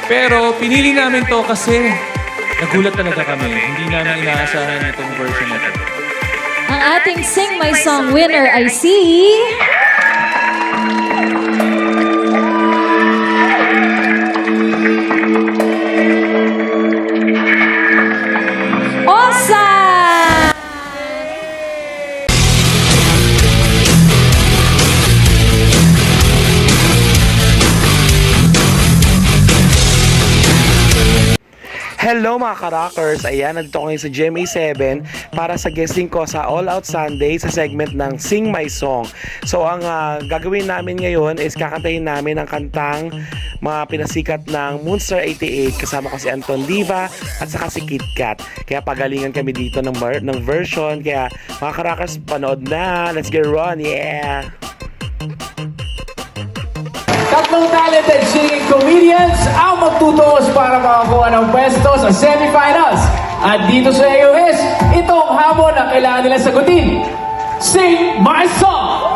Pero pinili namin to kasi nagulat talaga kami. Hindi namin inaasahan itong version na to. Ang ating Sing My Song winner ay si... Osa! Hello mga ka-rockers! Ayan, nandito ko ngayon sa GMA7 para sa guesting ko sa All Out Sunday sa segment ng Sing My Song. So ang gagawin namin ngayon is kakantahin namin ang kantang mga pinasikat ng Moonstar 88 kasama ko si Anton Diva at saka si Kit Kat. Kaya pagalingan kami dito ng version. Kaya mga ka-rockers, panood na! Let's get run! Yeah! Tatlong talented singing comedians ang magtutuos para makakuha ng pwesto sa semifinals. At dito sa AOS, itong hamon na kailangan nila sagutin. Sing My Song!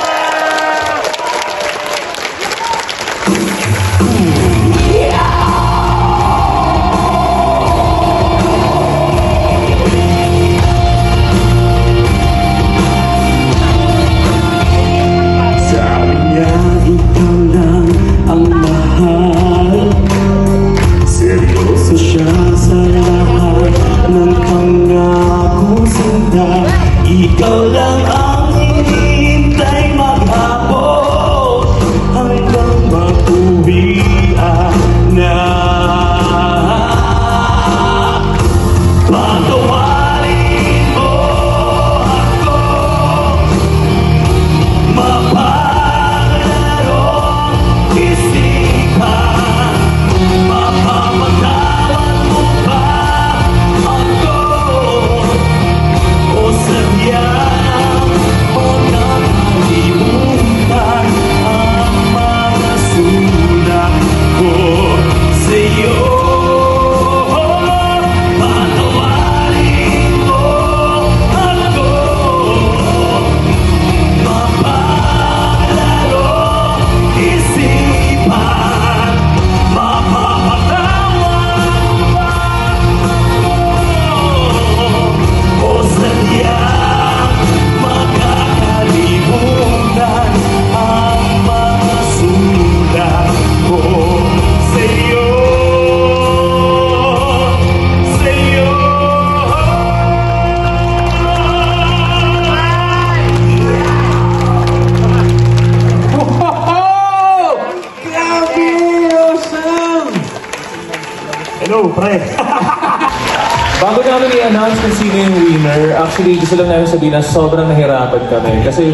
Sabi niya ikaw lang ang mahal. Seryoso siya sa lahat ng pangako sinta. Ikaw lang ang hinihintay maghapon hanggang matuwian na. Patawarin mo ako, mapaglarong isipan. Mapapatawad mo ba ako o sadyang makakalimutan ang mga sulat ko sa'yo? Patawarin mo ako, mapaglarong isipan. Mapapatawad ba ako o sadyang makakalimutan ang mga sulat ko sa'yo? Sa'yo. Wow! Grabe! Awesome! Hello, pre. Bago namin i-announce kung sino yung winner, actually gusto lang namin sabihin na sobrang nahirapan kami. Kasi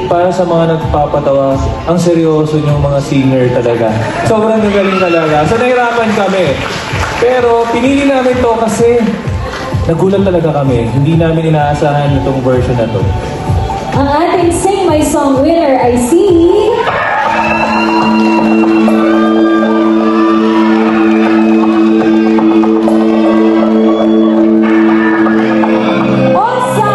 para sa mga nagpapatawa, ang seryoso yung mga singer talaga. Sobrang nagaling talaga. So nahirapan kami. Pero pinili namin to kasi nagulat talaga kami. Hindi namin inaasahan itong version na to. Ang ating Sing My Song winner ay si... Osa!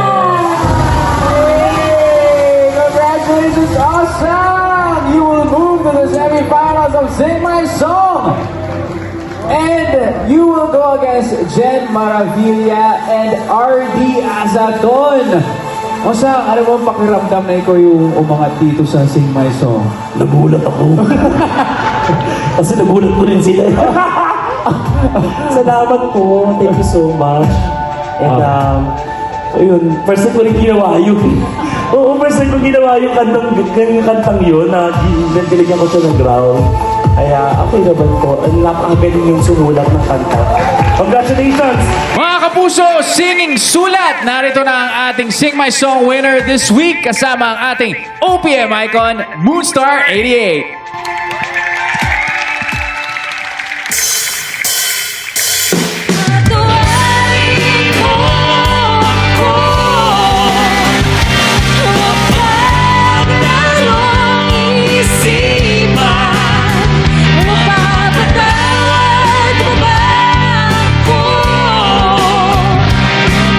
Hey, congratulations, awesome! You will move to the semifinals of Sing My Song. And you will go against Jen Maravilla and RD Azaton. Osa, ano mo pakiramdam na ikaw yung umangat dito sa Sing My Song? Nagulat ako. Kasi nagulat ko rin sila. Salamat po. Thank you so much. And ayun, first time ko rin ginawa yun. Oo, first time ko ginawa yung kantang yun na binigyan ko siya ng ground. Kaya okay naman po. Ang napakagaling yung sumulat ng kanta. Congratulations! Mga kapuso, singing sulat! Narito na ang ating Sing My Song winner this week kasama ang ating OPM icon, Moonstar 88. Patawarin mo ako, mapaglarong isipan. Mapapatawad mo ba ako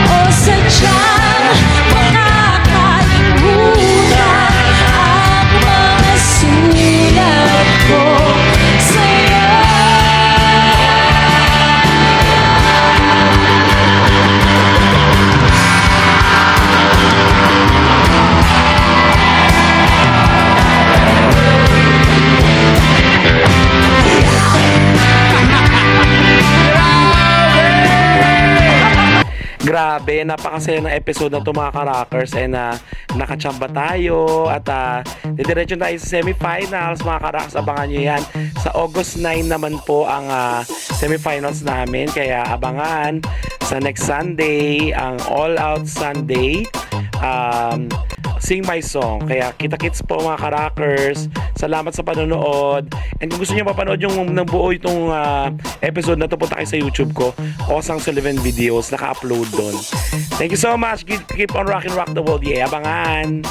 o sadyang makakalimutan ang mga sulat Grabe, napakasaya ng episode na ito mga ka-rockers, and nakachamba tayo at didiretso tayo sa semifinals mga ka-rockers. Abangan nyo yan. Sa August 9 naman po ang semifinals namin, kaya abangan sa next Sunday, ang All Out Sunday. Sing My Song. Kaya kita-kits po mga ka-rockers. Salamat sa panonood. And kung gusto niyo mapanood yung nabuo itong episode na to, punta kayo sa YouTube ko. Osang Sullivan Videos. Naka-upload doon. Thank you so much. Keep on rocking, rock the world. Yeah, abangan.